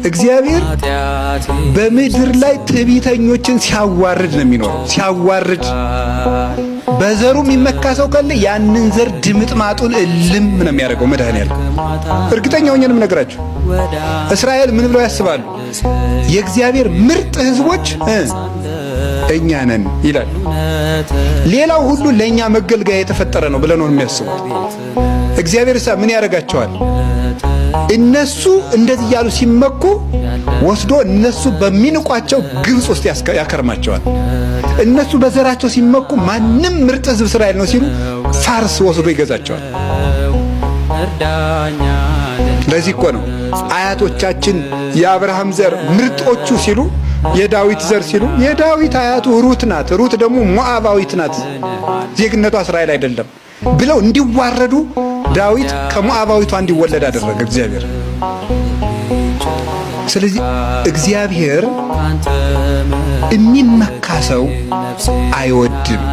እግዚአብሔር በምድር ላይ ትዕቢተኞችን ሲያዋርድ ነው የሚኖረው። ሲያዋርድ በዘሩ የሚመካ ሰው ካለ ያንን ዘር ድምጥማጡን እልም ነው የሚያደርገው መድኃኔዓለም። እርግጠኛ ሆኜ ነው የምነግራችሁ። እስራኤል ምን ብለው ያስባሉ? የእግዚአብሔር ምርጥ ሕዝቦች እኛ ነን ይላል። ሌላው ሁሉ ለኛ መገልገያ የተፈጠረ ነው ብለው ነው የሚያስቡት። እግዚአብሔር ምን ያደርጋቸዋል? እነሱ እንደዚህ ያሉ ሲመኩ ወስዶ እነሱ በሚንቋቸው ግብጽ ውስጥ ያከርማቸዋል። እነሱ በዘራቸው ሲመኩ ማንም ምርጥ ሕዝብ እስራኤል ነው ሲሉ ፋርስ ወስዶ ይገዛቸዋል። ለዚህ እኮ ነው አያቶቻችን የአብርሃም ዘር ምርጦቹ ሲሉ የዳዊት ዘር ሲሉ የዳዊት አያቱ ሩት ናት፣ ሩት ደግሞ ሞዓባዊት ናት፣ ዜግነቷ እስራኤል አይደለም ብለው እንዲዋረዱ ዳዊት ከሞዓባዊቷ እንዲወለድ አደረገ እግዚአብሔር። ስለዚህ እግዚአብሔር የሚመካ ሰው አይወድም።